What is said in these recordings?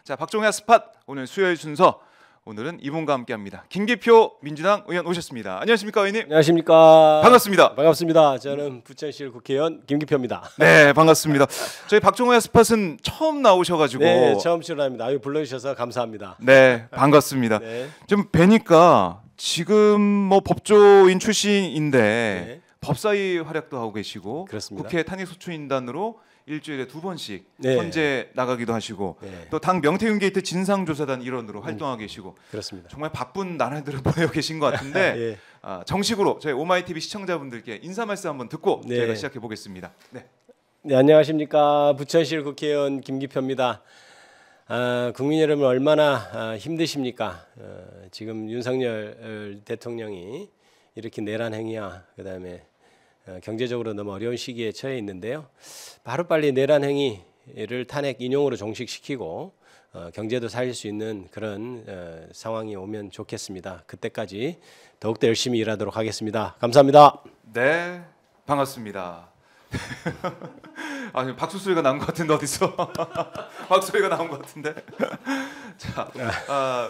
자, 박종현 스팟 오늘 수요일 순서 오늘은 이분과 함께합니다. 김기표 민주당 의원 오셨습니다. 안녕하십니까 의원님? 안녕하십니까. 반갑습니다. 반갑습니다. 저는 부천시 국회의원 김기표입니다. 네, 반갑습니다. 저희 박종현 스팟은 처음 나오셔가지고 네, 처음 출연합니다. 아유, 불러주셔서 감사합니다. 네, 반갑습니다. 네. 좀 뵈니까 지금 뭐 법조인 출신인데 네. 법사위 활약도 하고 계시고 그렇습니다. 국회 탄핵소추인단으로 일주일에 2번씩 네. 헌재 나가기도 하시고 네. 또 당 명태균 게이트 진상조사단 일원으로 활동하고 계시고 그렇습니다. 정말 바쁜 나날들을 보내고 계신 것 같은데 예. 정식으로 저희 오마이TV 시청자분들께 인사 말씀 한번 듣고 네. 저희가 시작해 보겠습니다. 네. 네, 안녕하십니까. 부천시 국회의원 김기표입니다. 국민 여러분 얼마나 힘드십니까? 지금 윤석열 대통령이 이렇게 내란 행위와 그다음에 경제적으로 너무 어려운 시기에 처해 있는데요. 바로빨리 내란 행위를 탄핵 인용으로 종식시키고 경제도 살릴 수 있는 그런 상황이 오면 좋겠습니다. 그때까지 더욱더 열심히 일하도록 하겠습니다. 감사합니다. 네, 반갑습니다. 아니 박수 소리가 나온 것 같은데 어디서? 박수 소리가 나온 것 같은데. 자,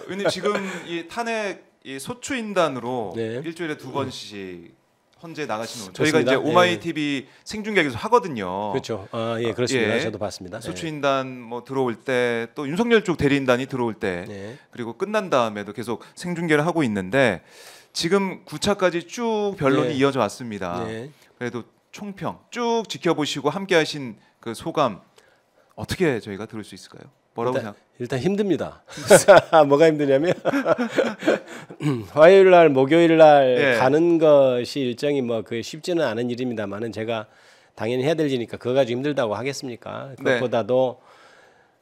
의원님 지금 이 탄핵 이 소추인단으로 네. 일주일에 2번씩 헌재 나가시는 거. 그렇습니다. 저희가 이제 오마이TV 생중계에서 하거든요. 그렇죠. 예, 그렇습니다. 예. 저도 봤습니다. 소추인단 뭐 들어올 때 또 윤석열 쪽 대리인단이 들어올 때 네. 그리고 끝난 다음에도 계속 생중계를 하고 있는데 지금 9차까지 쭉 변론이 네. 이어져 왔습니다. 네. 그래도 총평 쭉 지켜보시고 함께하신 그 소감 어떻게 저희가 들을 수 있을까요? 뭐라고 생각? 일단 힘듭니다. 뭐가 힘드냐면 화요일 날 목요일 날 예. 가는 것이 일정이 뭐 그 쉽지는 않은 일입니다만은 제가 당연히 해야 될 일이니까 그거 가지고 힘들다고 하겠습니까? 네. 그것보다도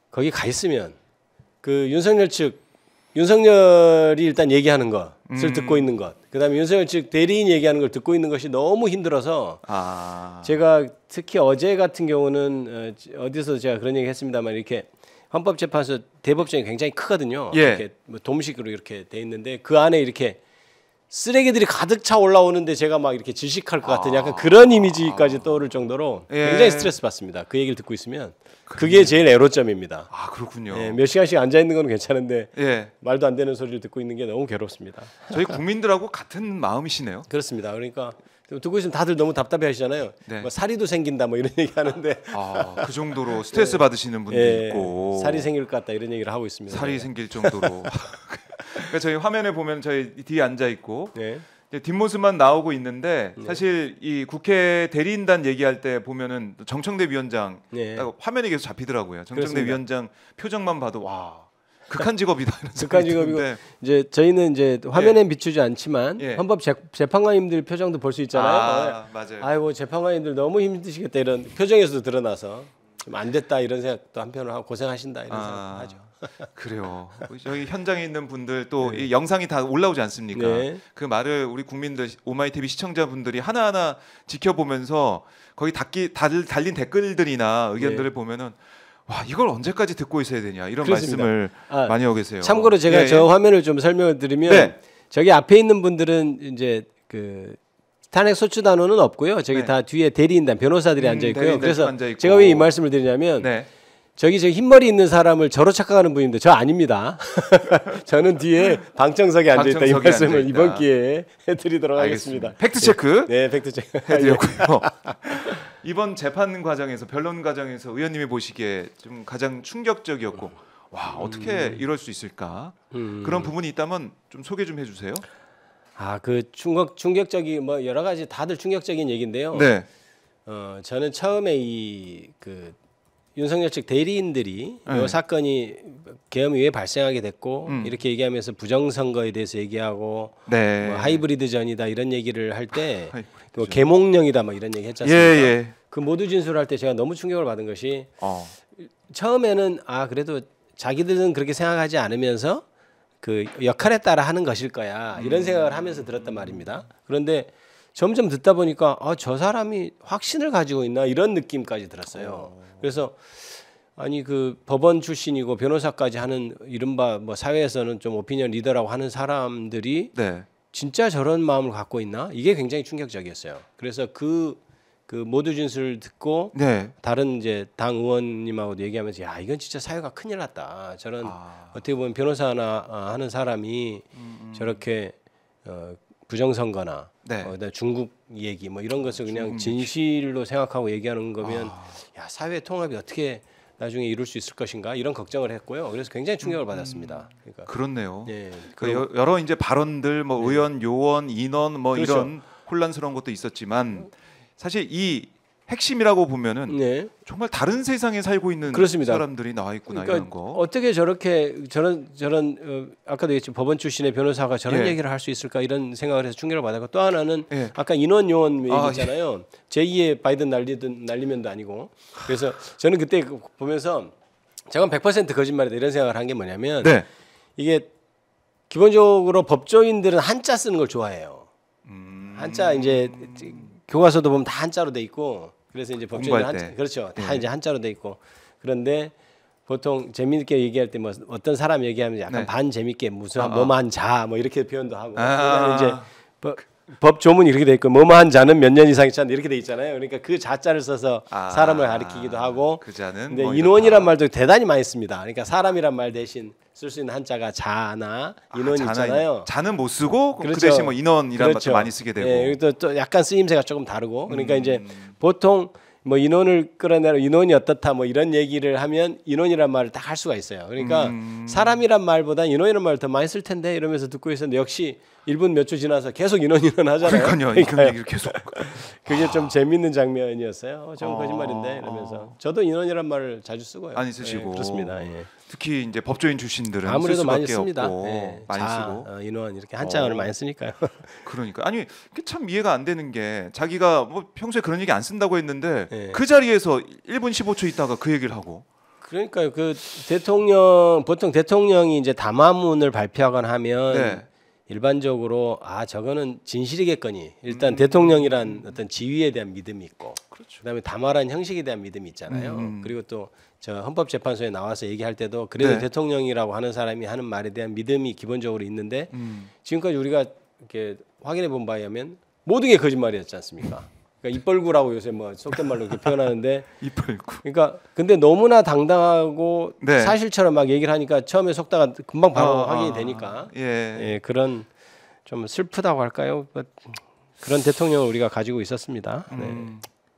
거기 가 있으면 그 윤석열 측 윤석열이 일단 얘기하는 것을 듣고 있는 것, 그다음에 윤석열 측 대리인 얘기하는 걸 듣고 있는 것이 너무 힘들어서 제가 특히 어제 같은 경우는 어디서 제가 그런 얘기 했습니다만 이렇게 헌법재판소 대법정이 굉장히 크거든요. 예. 이렇게 뭐 도무식으로 이렇게 돼 있는데 그 안에 이렇게 쓰레기들이 가득 차 올라오는데 제가 막 이렇게 질식할 것 같은 약간 그런 이미지까지 떠오를 정도로 예. 굉장히 스트레스 받습니다. 그 얘기를 듣고 있으면 그게 제일 애로점입니다. 그렇군요. 예, 몇 시간씩 앉아 있는 건 괜찮은데 예. 말도 안 되는 소리를 듣고 있는 게 너무 괴롭습니다. 저희 국민들하고 같은 마음이시네요. 그렇습니다. 그러니까 듣고 있으면 다들 너무 답답해 하시잖아요. 네. 뭐 사리도 생긴다 뭐 이런 얘기 하는데 그 정도로 스트레스 받으시는 분도 예, 있고 살이 생길 것 같다 이런 얘기를 하고 있습니다. 살이 생길 정도로. 그러니까 저희 화면에 보면 저희 뒤에 앉아 있고 네. 이제 뒷모습만 나오고 있는데 사실 이 국회 대리인단 얘기할 때 보면은 정청래 위원장 네. 딱 화면에 계속 잡히더라고요. 정청래 그렇습니다. 위원장 표정만 봐도 와 극한 직업이다. 이런 극한 생각이 직업이고 드는데. 이제 저희는 이제 화면에 비추지 않지만 예. 헌법 재판관님들 표정도 볼 수 있잖아요. 맞아요. 아이고 재판관님들 너무 힘드시겠다 이런 표정에서도 드러나서 좀 안 됐다 이런 생각도 한편으로 하고 고생하신다 이런 생각도 하죠. 그래요. 저희 현장에 있는 분들 또 이 영상이 다 올라오지 않습니까? 네. 그 말을 우리 국민들 오마이TV 시청자분들이 하나하나 지켜보면서 거기 달린 댓글들이나 의견들을 보면은 와 이걸 언제까지 듣고 있어야 되냐 이런 그렇습니다. 말씀을 많이 하고 계세요. 참고로 제가 저 화면을 좀 설명을 드리면 네. 저기 앞에 있는 분들은 이제 그 탄핵 소추단원은 없고요. 저기 네. 다 뒤에 대리인단 변호사들이 앉아 있고요. 대리인단 그래서 앉아 있고. 제가 왜 이 말씀을 드리냐면 네. 저기 저 흰머리 있는 사람을 저로 착각하는 분인데 저 아닙니다. 저는 뒤에 방청석에 앉아 있다 이 방청석에 말씀을 앉아있다. 이번 기회에 해드리도록 하겠습니다. 팩트 체크 네, 팩트 체크 해드렸고요. 이번 재판 과정에서 변론 과정에서 의원님이 보시기에 좀 가장 충격적이었고 와 어떻게 이럴 수 있을까 그런 부분이 있다면 좀 소개 좀 해주세요. 그 충격적인 뭐 여러 가지 다들 충격적인 얘기인데요. 네. 저는 처음에 이 그 윤석열 측 대리인들이 이 사건이 계엄이 왜 발생하게 됐고 이렇게 얘기하면서 부정선거에 대해서 얘기하고 네. 뭐 하이브리드전이다 이런 얘기를 할 때 뭐 계몽령이다 뭐 이런 얘기 했지 않습니까? 예. 그 모두 진술할 때 제가 너무 충격을 받은 것이 처음에는 그래도 자기들은 그렇게 생각하지 않으면서 그 역할에 따라 하는 것일 거야 이런 생각을 하면서 들었단 말입니다. 그런데 점점 듣다 보니까 저 사람이 확신을 가지고 있나 이런 느낌까지 들었어요. 그래서 아니 그 법원 출신이고 변호사까지 하는 이른바 뭐 사회에서는 좀 오피니언 리더라고 하는 사람들이 네. 진짜 저런 마음을 갖고 있나 이게 굉장히 충격적이었어요. 그래서 그 그 모두 진술을 듣고 네. 다른 이제 당 의원님하고도 얘기하면서 야 이건 진짜 사회가 큰일 났다. 저런 어떻게 보면 변호사나 하는 사람이 저렇게 부정선거나 네. 그다음에 중국 얘기 뭐 이런 것을 그냥 진실로 생각하고 얘기하는 거면 야 사회 통합이 어떻게 나중에 이룰 수 있을 것인가 이런 걱정을 했고요. 그래서 굉장히 충격을 받았습니다. 그러니까 그렇네요. 예, 그 여러 이제 발언들 뭐 의원 요원 인원 뭐 그렇죠. 이런 혼란스러운 것도 있었지만 사실 이 핵심이라고 보면은 네. 정말 다른 세상에 살고 있는 그렇습니다. 사람들이 나와 있구나 그러니까 이런 거. 어떻게 저렇게 저런 아까도 얘기했지만 법원 출신의 변호사가 저런 예. 얘기를 할 수 있을까 이런 생각을 해서 충격을 받았고 또 하나는 예. 아까 인원 요원 아, 얘기했잖아요. 제2의 바이든 날리면도 아니고 그래서 저는 그때 보면서 저건 100% 거짓말이다 이런 생각을 한 게 뭐냐면 네. 이게 기본적으로 법조인들은 한자 쓰는 걸 좋아해요. 한자 이제 교과서도 보면 다 한자로 돼 있고 그래서 이제 법조인들 공부할 한자 때. 그렇죠. 다 네. 이제 한자로 돼 있고 그런데 보통 재미있게 얘기할 때 뭐 어떤 사람 얘기하면 약간 네. 반 재미있게 무슨 뭐만 자 뭐 이렇게 표현도 하고 아. 그다음에 이제 법 조문이 이렇게 돼 있고 뭐뭐한 자는 몇 년 이상이 찬 이렇게 돼 있잖아요. 그러니까 그 자자를 써서 사람을 가리키기도 하고 그 자는 근데 뭐 인원이란 이렇다. 말도 대단히 많이 씁니다. 그러니까 사람이란 말 대신 쓸 수 있는 한자가 자나 인원이 있잖아요. 자는 못 쓰고 그 그렇죠. 대신 뭐 인원이란 그렇죠. 말도 많이 쓰게 되고. 예, 또 약간 쓰임새가 조금 다르고 그러니까 이제 보통 뭐 인원을 끌어내려 인원이 어떻다 뭐 이런 얘기를 하면 인원이란 말을 딱 할 수가 있어요. 그러니까 사람이란 말보다 인원이란 말을 더 많이 쓸 텐데 이러면서 듣고 있었는데 역시 1분 몇 초 지나서 계속 인원 하잖아요. 그러니까요. 그러니까요. 이런 얘기를 계속. 그게 좀 재밌는 장면이었어요. 저건 거짓말인데 이러면서 저도 인원이란 말을 자주 쓰고요. 많이 쓰시고. 예, 그렇습니다. 예. 특히 이제 법조인 출신들은 아무래도 쓸 많이 수밖에 씁니다. 없고 예. 많이 자, 쓰고. 인원 이렇게 한자어를 많이 쓰니까요. 그러니까 아니 그게 참 이해가 안 되는 게 자기가 뭐 평소에 그런 얘기 안 쓴다고 했는데 예. 그 자리에서 1분 15초 있다가 그 얘기를 하고. 그러니까 그 보통 대통령이 이제 담화문을 발표하거나 하면 네. 일반적으로 저거는 진실이겠거니 일단 대통령이란 어떤 지위에 대한 믿음이 있고 그다음에 담화란 형식에 대한 믿음이 있잖아요. 그리고 또 저 헌법재판소에 나와서 얘기할 때도 그래도 네. 대통령이라고 하는 사람이 하는 말에 대한 믿음이 기본적으로 있는데 지금까지 우리가 이렇게 확인해 본 바에 의하면 모든 게 거짓말이었지 않습니까? 그러니까 입벌구라고 요새 뭐 속된 말로 이렇게 표현하는데 이빨구. 그러니까 근데 너무나 당당하고 네. 사실처럼 막 얘기를 하니까 처음에 속다가 금방 바로 확인이 되니까 예. 예, 그런 좀 슬프다고 할까요? 그런 대통령을 우리가 가지고 있었습니다. 네.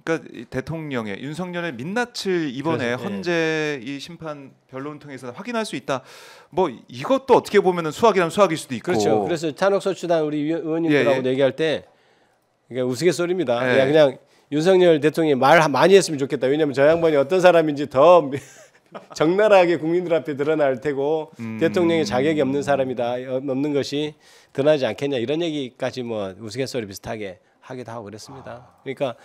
그러니까 이 대통령의 윤석열의 민낯을 이번에 그래서, 예. 헌재 이 심판 변론 통해서 확인할 수 있다. 뭐 이것도 어떻게 보면은 수학이라면 수학일 수도 있고. 그렇죠. 그래서 탄핵소추단 우리 의원님들하고 예, 예. 얘기할 때 그러니까 우스갯소리입니다. 예. 그냥 윤석열 대통령이 말 많이 했으면 좋겠다. 왜냐하면 저 양반이 어떤 사람인지 더 적나라하게 국민들 앞에 드러날 테고 대통령의 자격이 없는 사람이다. 없는 것이 드러나지 않겠냐 이런 얘기까지 뭐 우스갯소리 비슷하게 하기도 하고 그랬습니다. 그러니까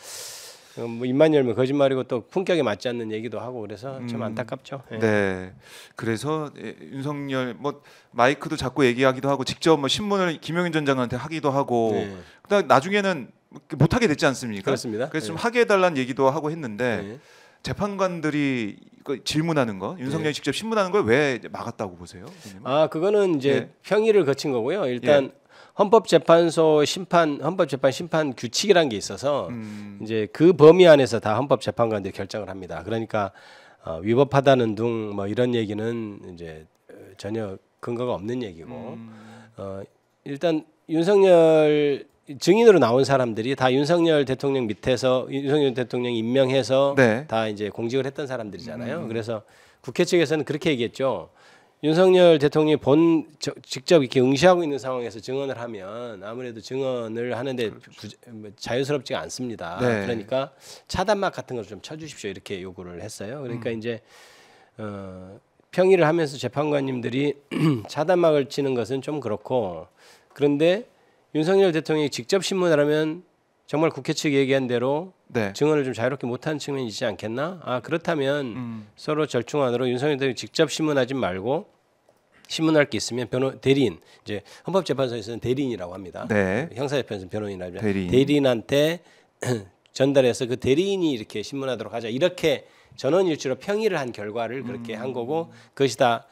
뭐 입만 열면 거짓말이고 또 품격에 맞지 않는 얘기도 하고 그래서 좀 안타깝죠. 예. 네. 그래서 윤석열 뭐 마이크도 자꾸 얘기하기도 하고 직접 뭐 신문을 김용인 전 장관한테 하기도 하고 네. 그다음 나중에는 못 하게 됐지 않습니까? 그렇습니다. 그래서 좀 네. 하게 해달라는 얘기도 하고 했는데 네. 재판관들이 그 질문하는 거 윤석열이 직접 신문하는 걸 왜 막았다고 보세요? 의원님은? 그거는 이제 예. 평의를 거친 거고요. 일단 헌법재판소 헌법재판 심판 규칙이라는 게 있어서 이제 그 범위 안에서 다 헌법재판관들이 결정을 합니다. 그러니까 위법하다는 등 뭐 이런 얘기는 이제 전혀 근거가 없는 얘기고 일단 윤석열 증인으로 나온 사람들이 다 윤석열 대통령 밑에서 윤석열 대통령 임명해서 네. 다 이제 공직을 했던 사람들이잖아요. 그래서 국회 측에서는 그렇게 얘기했죠. 윤석열 대통령이 직접 이렇게 응시하고 있는 상황에서 증언을 하면 아무래도 증언을 하는데 자유스럽지가 않습니다. 네. 그러니까 차단막 같은 걸 좀 쳐주십시오 이렇게 요구를 했어요. 그러니까 이제 평의를 하면서 재판관님들이 차단막을 치는 것은 좀 그렇고 그런데 윤석열 대통령이 직접 신문을 하면 정말 국회 측이 얘기한 대로 네. 증언을 좀 자유롭게 못하는 측면이 있지 않겠나? 그렇다면 서로 절충안으로 윤석열 대통령이 직접 신문하지 말고 신문할 게 있으면 대리인 이제 헌법재판소에서는 대리인이라고 합니다. 네. 형사재판소는 변호인이라고 대리인. 대리인한테 전달해서 그 대리인이 이렇게 신문하도록 하자. 이렇게 전원일치로 평의를 한 결과를 그렇게 한 거고 그것이 다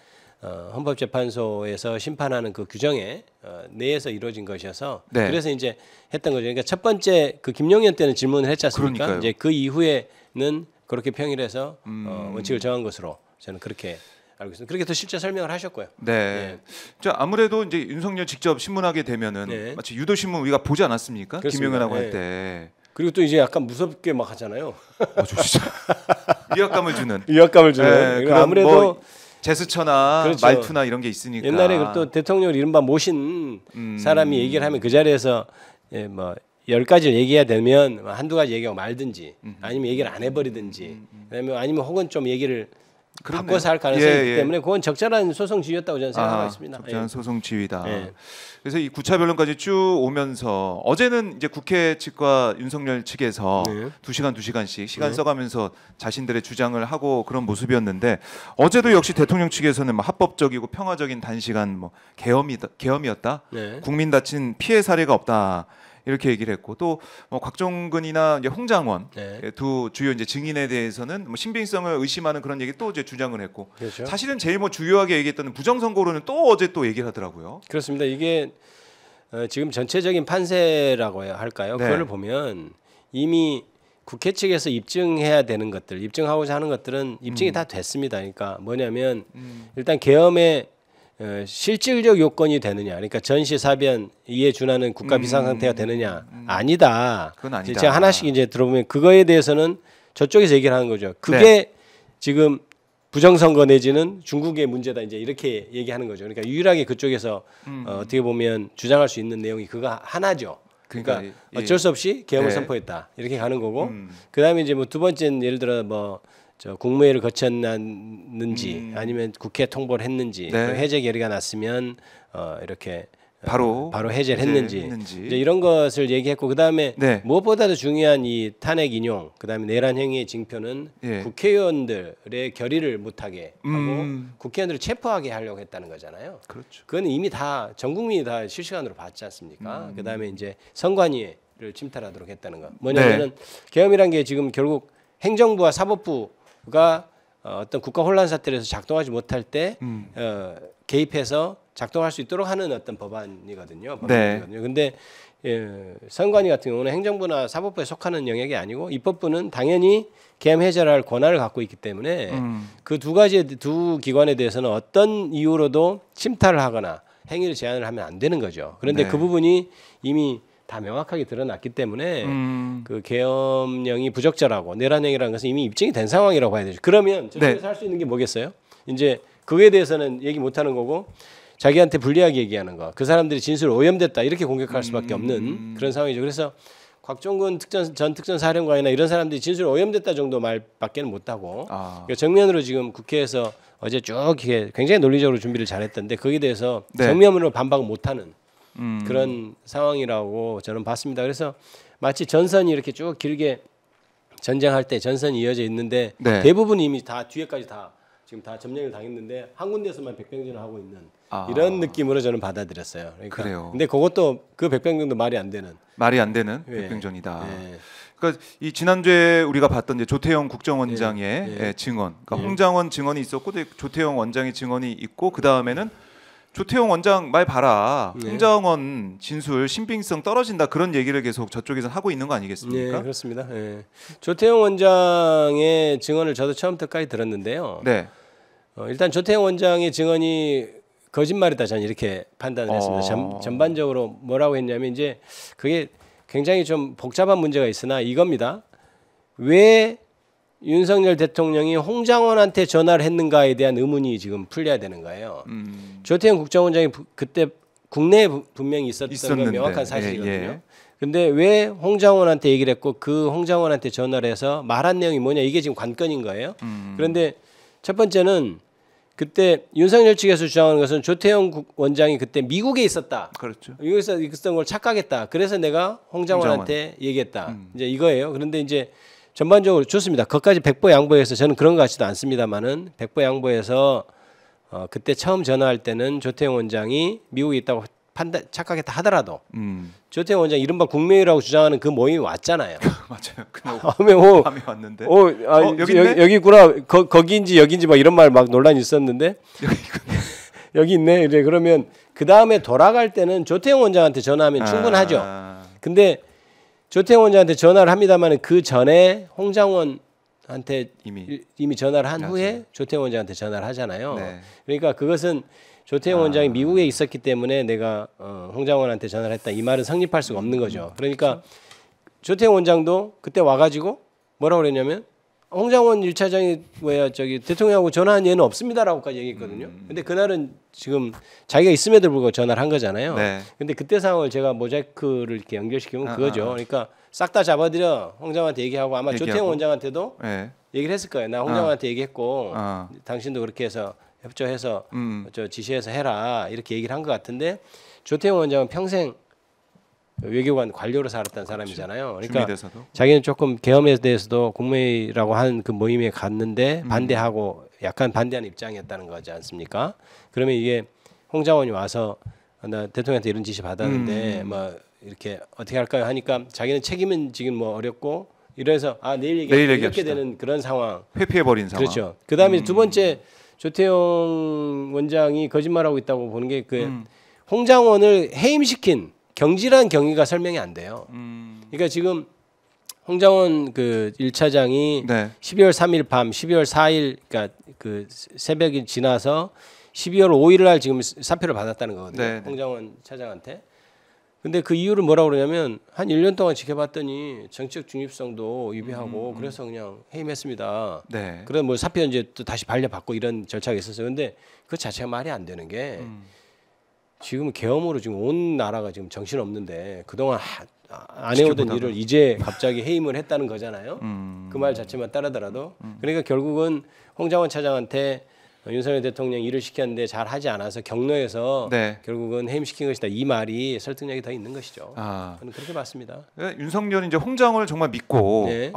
헌법재판소에서 심판하는 그 규정에 내에서 이루어진 것이어서 네. 그래서 이제 했던 거죠. 그러니까 첫 번째 그 김용현 때는 질문을 했지 않습니까? 그러니까요. 이제 그 이후에는 그렇게 평일해서 원칙을 정한 것으로 저는 그렇게 알고 있습니다. 그렇게 또 실제 설명을 하셨고요. 네. 예. 자, 아무래도 이제 윤석열 직접 신문하게 되면은 네. 마치 유도신문 우리가 보지 않았습니까? 그렇습니다. 김용현하고 네. 할 때. 그리고 또 이제 약간 무섭게 막 하잖아요. 저 진짜 위압감을 주는. 위압감을 주는. 네, 그리고 아무래도 뭐 제스처나 그렇죠. 말투나 이런 게 있으니까. 옛날에 또 대통령을 이른바 모신 사람이 얘기를 하면 그 자리에서 예, 뭐 10가지를 얘기해야 되면 한두 가지 얘기하고 말든지 아니면 얘기를 안 해버리든지 아니면 혹은 좀 얘기를 그렇네요. 바꿔서 할 가능성이 예, 있기 예. 때문에 그건 적절한 소송 지휘였다고 저는 생각하고 있습니다. 적절한 소송 지휘다. 예. 그래서 이 9차 변론까지 쭉 오면서 어제는 이제 국회 측과 윤석열 측에서 네. 2시간씩 시간 네. 써가면서 자신들의 주장을 하고 그런 모습이었는데 어제도 역시 대통령 측에서는 뭐 합법적이고 평화적인 단시간 뭐 계엄이었다. 네. 국민 다친 피해 사례가 없다. 이렇게 얘기를 했고 또 뭐 곽종근이나 이제 홍장원 네. 두 주요 이제 증인에 대해서는 뭐 신빙성을 의심하는 그런 얘기 또 이제 주장을 했고 그렇죠. 사실은 제일 뭐 주요하게 얘기했던 부정선거로는 또 어제 또 얘기를 하더라고요. 그렇습니다. 이게 지금 전체적인 판세라고 할까요? 네. 그걸 보면 이미 국회 측에서 입증해야 되는 것들, 입증하고자 하는 것들은 입증이 다 됐습니다. 그러니까 뭐냐면 일단 계엄의 실질적 요건이 되느냐, 그러니까 전시 사변 이에 준하는 국가 비상 상태가 되느냐, 아니다. 그건 아니다. 제가 하나씩 이제 들어보면 그거에 대해서는 저쪽에서 얘기를 하는 거죠. 그게 네. 지금 부정선거 내지는 중국의 문제다 이제 이렇게 얘기하는 거죠. 그러니까 유일하게 그쪽에서 어떻게 보면 주장할 수 있는 내용이 그거 하나죠. 그러니까 예. 어쩔 수 없이 계엄을 네. 선포했다 이렇게 가는 거고 그다음에 이제 뭐 두 번째는 예를 들어 뭐 저 국무회의를 거쳤는지 아니면 국회 통보를 했는지 네. 해제 결의가 났으면 이렇게 바로 해제를 했는지 했는지. 이제 이런 것을 얘기했고 그다음에 네. 무엇보다도 중요한 이 탄핵 인용 그다음에 내란 행위의 징표는 예. 국회의원들의 결의를 못하게 하고 음. 국회의원들을 체포하게 하려고 했다는 거잖아요. 그렇죠. 그건 이미 다 전 국민이 다 실시간으로 봤지 않습니까? 그다음에 이제 선관위를 침탈하도록 했다는 거. 뭐냐면은 계엄이란 게 지금 결국 행정부와 사법부가 어떤 국가 혼란 사태에서 작동하지 못할 때 개입해서 작동할 수 있도록 하는 어떤 법안이거든요. 근데 선관위 같은 경우는 행정부나 사법부에 속하는 영역이 아니고 입법부는 당연히 계엄 해제를 할 권한을 갖고 있기 때문에 그 두 기관에 대해서는 어떤 이유로도 침탈을 하거나 행위를 제한을 하면 안 되는 거죠. 그런데 네. 그 부분이 이미 다 명확하게 드러났기 때문에 그 계엄령이 부적절하고 내란행위라는 것은 이미 입증이 된 상황이라고 봐야 되죠. 그러면 저쪽에서 할 수 있는 게 뭐겠어요? 이제 그거에 대해서는 얘기 못하는 거고 자기한테 불리하게 얘기하는 거. 그 사람들이 진술 오염됐다 이렇게 공격할 수밖에 없는 그런 상황이죠. 그래서 곽종근 전 특전사령관이나 이런 사람들이 진술 오염됐다 정도 말밖에는 못하고 그러니까 정면으로 지금 국회에서 어제 쭉 이렇게 굉장히 논리적으로 준비를 잘했던데 거기에 대해서 네. 정면으로 반박을 못하는 그런 상황이라고 저는 봤습니다. 그래서 마치 전선이 이렇게 쭉 길게 전쟁할 때 전선이 이어져 있는데 네. 대부분 이미 다 뒤에까지 다 지금 다 점령을 당했는데 한 군데서만 백병전을 하고 있는 이런 느낌으로 저는 받아들였어요. 그러니까 그래요. 근데 그것도 그 백병전도 말이 안 되는. 말이 안 되는 예. 백병전이다. 예. 그러니까 이 지난주에 우리가 봤던 이제 조태영 국정원장의 증언, 그러니까 홍장원 증언이 있었고 조태영 원장의 증언이 있고 그 다음에는 조태영 원장 말 봐라. 홍장원 진술 신빙성 떨어진다 그런 얘기를 계속 저쪽에서 하고 있는 거 아니겠습니까? 네, 그렇습니다. 예. 조태영 원장의 증언을 저도 처음부터까지 들었는데요. 네. 일단 조태영 원장의 증언이 거짓말이다 저는 이렇게 판단을 했습니다. 전반적으로 뭐라고 했냐면 이제 그게 굉장히 좀 복잡한 문제가 있으나 이겁니다. 왜 윤석열 대통령이 홍장원한테 전화를 했는가에 대한 의문이 지금 풀려야 되는 거예요. 조태영 국정원장이 그때 국내에 분명히 있었던 건 명확한 사실이거든요. 근데 왜 홍장원한테 얘기를 했고 그 홍장원한테 전화를 해서 말한 내용이 뭐냐 이게 지금 관건인 거예요. 그런데 첫 번째는 그때 윤석열 측에서 주장하는 것은 조태영 원장이 그때 미국에 있었다. 그렇죠. 미국에서 있었던 걸 착각했다. 그래서 내가 홍장원한테 얘기했다. 이제 이거예요. 그런데 이제 전반적으로 좋습니다. 거기까지 백보 양보해서 저는 그런 것 같지도 않습니다만은 백보 양보해서 그때 처음 전화할 때는 조태영 원장이 미국에 있다고 착각했다 하더라도 조태영 원장 이른바 국무회의라고 주장하는 그 모임이 왔잖아요. 맞아요. 밤에 왔는데. 여기 있구나. 거기인지 여기인지 막 이런 말 막 논란이 있었는데 여기 있네. 이래 그러면 그 다음에 돌아갈 때는 조태용 원장한테 전화하면 충분하죠. 근데 조태용 원장한테 전화를 합니다만 그 전에 홍장원한테 이미 전화를 한 후에 조태용 원장한테 전화를 하잖아요. 네. 그러니까 그것은 조태용 원장이 미국에 있었기 때문에 내가 홍장원한테 전화를 했다. 이 말은 성립할 수가 없는 거죠. 그러니까 조태용 원장도 그때 와가지고 뭐라고 그랬냐면 홍장원 1차장이 대통령하고 전화한 예는 없습니다라고까지 얘기했거든요. 근데 그날은 지금 자기가 있음에도 불구하고 전화를 한 거잖아요. 네. 근데 그때 상황을 제가 모자이크를 이렇게 연결시키면 그거죠. 그러니까 싹 다 잡아들여 홍장원한테 얘기하고 아마 조태용 원장한테도 네. 얘기를 했을 거예요. 나 홍장원한테 얘기했고 당신도 그렇게 해서 협조해서 저 지시해서 해라 이렇게 얘기를 한 것 같은데 조태용 원장은 평생 외교관 관료로 살았던 사람이잖아요. 그러니까 주미대에서도? 자기는 조금 계엄에 대해서도 국무회의라고 한 그 모임에 갔는데 반대하고 약간 반대하는 입장이었다는 거지 않습니까? 그러면 이게 홍장원이 와서 나 대통령한테 이런 지시 받았는데 뭐 이렇게 어떻게 할까요? 하니까 자기는 책임은 지금 뭐 어렵고 이래서 내일 이렇게 되는 그런 상황. 회피해 버린 상황. 그렇죠. 그다음에 두 번째 조태용 원장이 거짓말하고 있다고 보는 게 그 홍장원을 해임시킨 경질한 경위가 설명이 안 돼요. 그러니까 지금 홍장원 그 1차장이 네. 12월 3일 밤, 12월 4일 그러니까 그 새벽이 지나서 12월 5일 날 지금 사표를 받았다는 거거든요. 네. 홍장원 차장한테. 근데 그 이유를 뭐라고 그러냐면 한 1년 동안 지켜봤더니 정치적 중립성도 위배하고 그래서 그냥 해임했습니다. 네. 그래 뭐 사표 이제 또 다시 반려받고 이런 절차가 있었어요. 근데 그 자체가 말이 안 되는 게 지금 계엄으로 지금 온 나라가 지금 정신 없는데 그동안 안 해오던 일을 이제 갑자기 해임을 했다는 거잖아요. 그 말 자체만 따르더라도 그러니까 결국은 홍장원 차장한테 윤석열 대통령 일을 시켰는데 잘 하지 않아서 경로에서 네. 결국은 해임시킨 것이다. 이 말이 설득력이 더 있는 것이죠. 아. 저는 그렇게 봤습니다. 윤석열이 이제 홍장원을 정말 믿고 네.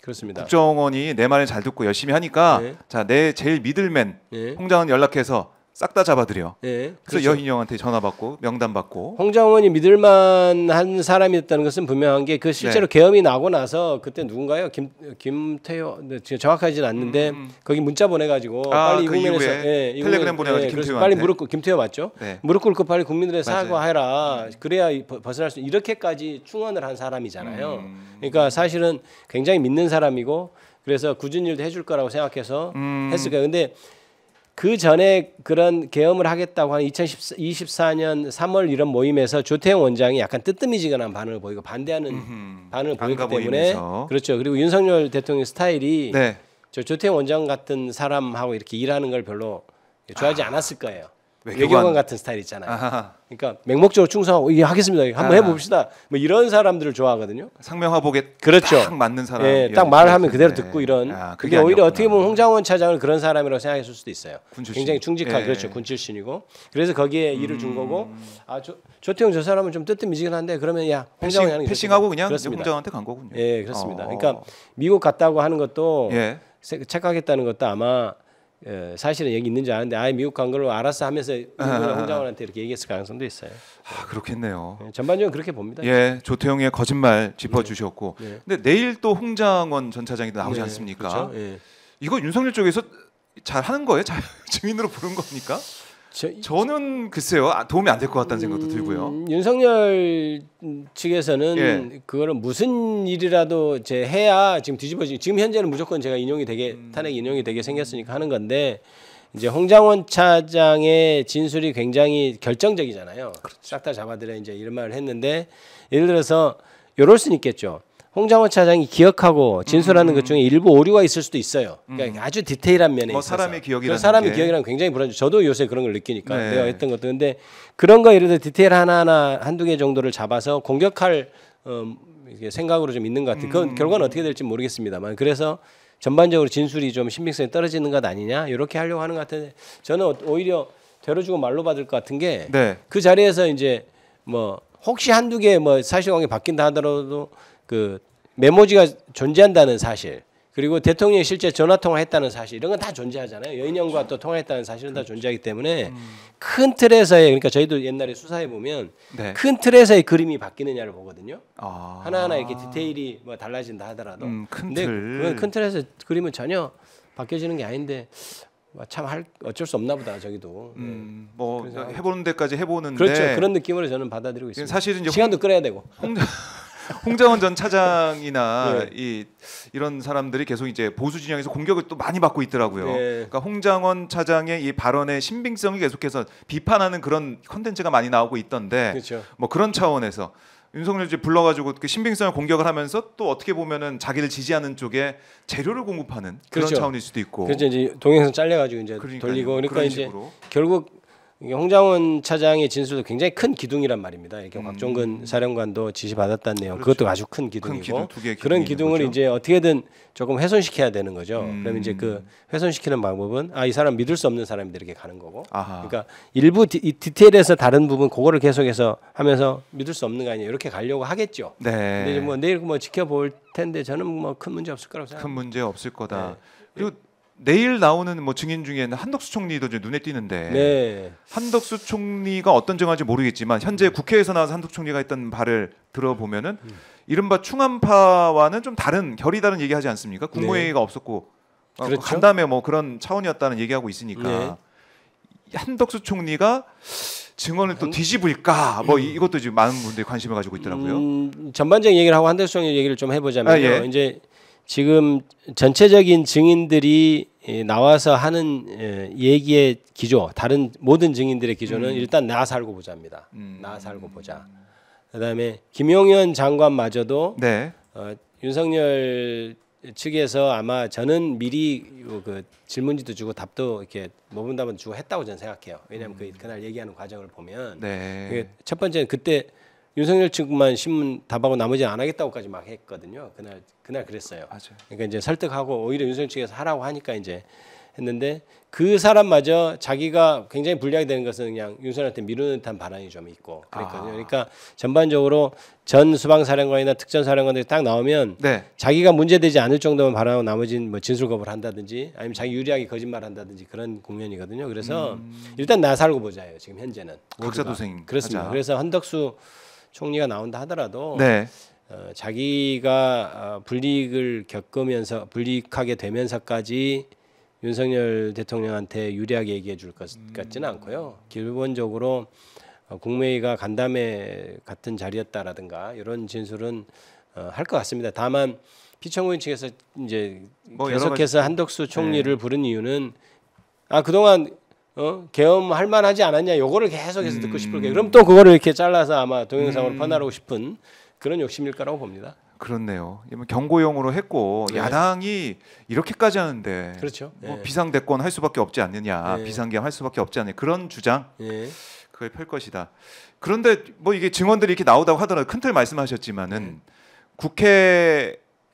그렇습니다. 국정원이 내 말을 잘 듣고 열심히 하니까 네. 자, 내 제일 믿을맨 네. 홍장원 연락해서 싹 다 잡아들여. 네, 그래서 그렇죠. 여인영한테 전화 받고 명단 받고. 홍장원이 믿을만한 사람이었다는 것은 분명한 게 그 실제로 계엄이 나고 나서 그때 누군가요? 김태효 정확하지는 않는데 거기 문자 보내가지고 빨리 그 국민에서 이후에 텔레그램 보내가지고 김태효한테 빨리 김태효 맞죠? 네. 무릎 꿇고 빨리 국민들의 사과해라. 그래야 벗어날 수 이렇게까지 충원을 한 사람이잖아요. 그러니까 사실은 굉장히 믿는 사람이고 그래서 굳은 일도 해줄 거라고 생각해서 했을 거예요. 근데 그 전에 그런 계엄을 하겠다고 한 2024년 3월 이런 모임에서 조태용 원장이 약간 뜨뜨미지근한 반응을 보이고 반대하는 반응을 보이기 때문에 모임에서. 그렇죠. 그리고 윤석열 대통령 스타일이 네. 저 조태용 원장 같은 사람하고 이렇게 일하는 걸 별로 좋아하지 않았을 거예요. 외교관. 외교관 같은 스타일 있잖아요. 아하. 그러니까 맹목적으로 충성하고 이게 하겠습니다. 한번 해봅시다. 뭐 이런 사람들을 좋아하거든요. 상명하복에 그렇죠. 딱 맞는 사람. 예, 딱 말하면 그대로 듣고 이런. 그게 오히려 아니었구나. 어떻게 보면 홍장원 차장을 그런 사람이라고 생각했을 수도 있어요. 군 출신. 굉장히 충직한 그렇죠. 군 출신이고. 그래서 거기에 일을 준 거고. 조태용 저 사람은 좀 뜨뜻미지근한데 그러면 야 홍장원이 하는 게 패싱하고 그냥 그렇습니다. 홍장원한테 간 거군요. 예, 그렇습니다. 그러니까 미국 갔다고 하는 것도 예. 착각했다는 것도 아마 사실은 여기 있는지 아는데 아예 미국 간 걸로 알았어 하면서 홍장원한테 이렇게 얘기했을 가능성도 있어요. 그렇겠네요. 전반적으로 그렇게 봅니다. 예, 조태용의 거짓말 짚어주셨고, 근데 내일 또 홍장원 전 차장이 나오지 않습니까? 그렇죠? 예. 이거 윤석열 쪽에서 잘 하는 거예요? 잘 증인으로 부른 겁니까? 저는 글쎄요, 도움이 안 될 것 같다는 생각도 들고요. 윤석열 측에서는 그거를 무슨 일이라도 해야 지금 뒤집어지고 지금 현재는 무조건 제가 인용이 되게 탄핵 인용이 되게 생겼으니까 하는 건데 이제 홍장원 차장의 진술이 굉장히 결정적이잖아요. 싹 다 잡아들여 이제 이런 말을 했는데 예를 들어서 이럴 수는 있겠죠. 홍장원 차장이 기억하고 진술하는 것 중에 일부 오류가 있을 수도 있어요. 그러니까 아주 디테일한 면에 있어서. 사람의 기억이라는 사람의 기억이랑 굉장히 불안해요. 저도 요새 그런 걸 느끼니까 내가 했던 것도 근데 그런 거 예를 들어 디테일 하나하나 한두 개 정도를 잡아서 공격할 생각으로 좀 있는 것 같아요. 그건 결과는 어떻게 될지 모르겠습니다만 그래서 전반적으로 진술이 좀 신빙성이 떨어지는 것 아니냐 이렇게 하려고 하는 것 같은데 저는 오히려 되로 주고 말로 받을 것 같은 게 그 자리에서 이제 뭐 혹시 한두 개 뭐 사실관계 바뀐다 하더라도 그 메모지가 존재한다는 사실 그리고 대통령이 실제 전화 통화했다는 사실 이런 건 다 존재하잖아요. 여인형과 또 통화했다는 사실은 다 존재하기 때문에 큰 틀에서의 그러니까 저희도 옛날에 수사해 보면 큰 틀에서의 그림이 바뀌느냐를 보거든요. 하나하나 이렇게 디테일이 뭐 달라진다 하더라도 근데 그건 큰 틀에서 그림은 전혀 바뀌어지는 게 아닌데 참 어쩔 수 없나 보다 저기도. 뭐 해보는 데까지 해보는데 그렇죠. 그런 느낌으로 저는 받아들이고 있습니다. 사실은 이제 시간도 끌어야 되고. 홍장원 전 차장이나 네. 이런 사람들이 계속 이제 보수 진영에서 공격을 또 많이 받고 있더라고요. 네. 그러니까 홍장원 차장의 이 발언의 신빙성이 계속해서 비판하는 그런 컨텐츠가 많이 나오고 있던데, 그렇죠. 뭐 그런 차원에서 윤석열 씨 불러가지고 그 신빙성을 공격을 하면서 또 어떻게 보면은 자기를 지지하는 쪽에 재료를 공급하는 그런 그렇죠. 차원일 수도 있고. 그렇죠. 이제 동영상 잘려가지고 이제 그러니까요. 돌리고 그러니까 그런 이제 식으로. 결국 홍장원 차장의 진술도 굉장히 큰 기둥이란 말입니다. 이렇게 곽종근 사령관도 지시받았다는 내용, 그렇죠. 그것도 아주 큰 기둥이고 기둥, 두 개의 그런 기둥이 기둥을 있는 거죠. 이제 어떻게든 조금 훼손시켜야 되는 거죠. 그러면 이제 그 훼손시키는 방법은 이 사람 믿을 수 없는 사람들이 이렇게 가는 거고. 아하. 그러니까 일부 디테일에서 다른 부분 그거를 계속해서 하면서 믿을 수 없는 거 아니에요. 이렇게 가려고 하겠죠. 네. 근데 이제 뭐 내일 뭐 지켜볼 텐데 저는 뭐 큰 문제 없을 거라고 큰 생각합니다. 문제 없을 거다. 네. 그리고 내일 나오는 뭐 증인 중에는 한덕수 총리도 좀 눈에 띄는데 네. 한덕수 총리가 어떤 정황인지 모르겠지만 현재 국회에서 나와서 한덕수 총리가 했던 말을 들어보면은 이른바 충암파와는 좀 다른 결이 다른 얘기하지 않습니까? 국무회의가 없었고 그렇죠. 간담회 뭐 그런 차원이었다는 얘기하고 있으니까 한덕수 총리가 증언을 또 뒤집을까 뭐 이것도 지금 많은 분들이 관심을 가지고 있더라고요. 전반적인 얘기를 하고 한덕수 총리 얘기를 좀 해보자면요. 예. 이제 지금 전체적인 증인들이 나와서 하는 얘기의 기조, 다른 모든 증인들의 기조는 일단 나 살고 보자입니다. 나 살고 보자. 그다음에 김용현 장관마저도 네. 윤석열 측에서 아마 저는 미리 그 질문지도 주고 답도 이렇게 모분답은 주고 했다고 저는 생각해요. 왜냐하면 그날 얘기하는 과정을 보면 네. 그게 첫 번째는 그때 윤석열 측만 신문 답하고 나머지는 안 하겠다고까지 막 했거든요. 그날 그랬어요. 맞아요. 그러니까 이제 설득하고 오히려 윤석열 측에서 하라고 하니까 이제 했는데 그 사람마저 자기가 굉장히 불리하게 되는 것은 그냥 윤석열한테 미루는 듯한 반응이 좀 있고 그랬거든요. 그러니까 전반적으로 전 수방사령관이나 특전사령관들이 딱 나오면 네. 자기가 문제되지 않을 정도만 발언하고 나머지는 뭐 진술 거부를 한다든지 아니면 자기 유리하게 거짓말한다든지 그런 국면이거든요. 그래서 일단 나 살고 보자예요. 지금 현재는 각자도생 그렇습니다. 하자. 그래서 한덕수 총리가 나온다 하더라도 네. 자기가 불이익을 겪으면서 불이익하게 되면서까지 윤석열 대통령한테 유리하게 얘기해 줄 것 같지는 않고요. 기본적으로 국무회의가 간담회 같은 자리였다라든가 이런 진술은 할 것 같습니다. 다만 피청구인 측에서 이제 뭐 계속해서 한덕수 총리를 부른 이유는 그동안 계엄할 만하지 않았냐 요거를 계속해서 듣고 싶을 거예요. 그럼 또 그거를 이렇게 잘라서 아마 동영상으로 퍼나르고 싶은 그런 욕심일 거라고 봅니다. 그렇네요. 경고용으로 했고 네. 야당이 이렇게까지 하는데 그렇죠. 뭐 네. 비상대권 할 수밖에 없지 않느냐, 네. 비상계엄 할 수밖에 없지 않느냐 그런 주장 예. 그걸 펼 것이다. 그런데 뭐 이게 증언들이 이렇게 나오다고 하더라도 큰 틀 말씀하셨지만은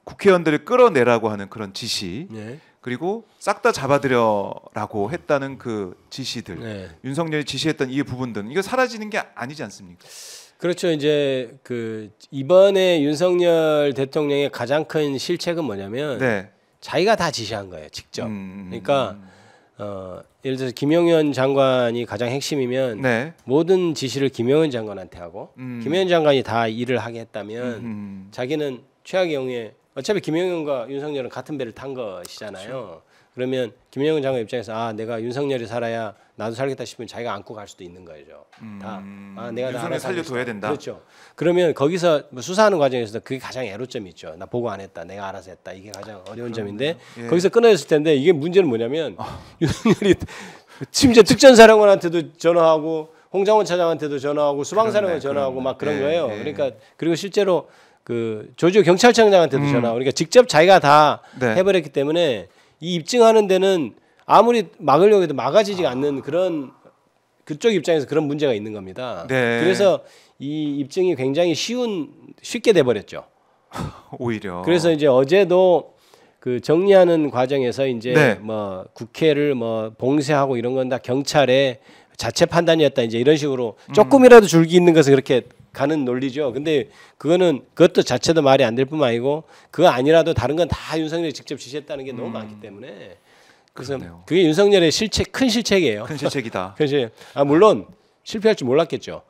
국회의원들을 끌어내라고 하는 그런 지시 네. 그리고 싹 다 잡아들여라고 했다는 그 지시들 네. 윤석열이 지시했던 이 부분들은 이거 사라지는 게 아니지 않습니까? 그렇죠. 이제 그 이번에 윤석열 대통령의 가장 큰 실책은 뭐냐면 네. 자기가 다 지시한 거예요. 직접. 그러니까 예를 들어서 김용현 장관이 가장 핵심이면 네. 모든 지시를 김용현 장관한테 하고 김용현 장관이 다 일을 하게 했다면 자기는 최악의 경우에 어차피 김용현과 윤석열은 같은 배를 탄 것이잖아요. 그렇죠. 그러면 김용현 장관 입장에서 내가 윤석열이 살아야 나도 살겠다 싶으면 자기가 안고 갈 수도 있는 거죠. 내가 윤석열 살려둬야 된다. 그렇죠. 그러면 거기서 뭐 수사하는 과정에서도 그게 가장 애로점이 있죠. 나 보고 안 했다. 내가 알아서 했다. 이게 가장 어려운 점인데 예. 거기서 끊어졌을 텐데 이게 문제는 뭐냐면 윤석열이 심지어 특전사령관한테도 전화하고 홍장원 차장한테도 전화하고 수방사령관 전화하고 막 그런 거예요. 그러니까 그리고 실제로 그 조지호 경찰청장한테도 전화하고 그러니까 직접 자기가 다 네. 해버렸기 때문에 이 입증하는 데는 아무리 막으려고 해도 막아지지가 않는 그런 그쪽 입장에서 그런 문제가 있는 겁니다. 네. 그래서 이 입증이 굉장히 쉽게 돼 버렸죠. 오히려. 그래서 이제 어제도 그 정리하는 과정에서 이제 네. 뭐 국회를 뭐 봉쇄하고 이런 건 다 경찰의 자체 판단이었다 이제 이런 식으로 조금이라도 줄기 있는 것은 그렇게 가는 논리죠. 근데 그것도 자체도 말이 안 될 뿐만 아니고 그거 아니라도 다른 건 다 윤석열이 직접 지시했다는 게 너무 많기 때문에 그래서 그러네요. 그게 윤석열의 큰 실책이에요. 큰 실책이다. 그래서 물론 실패할 줄 몰랐겠죠.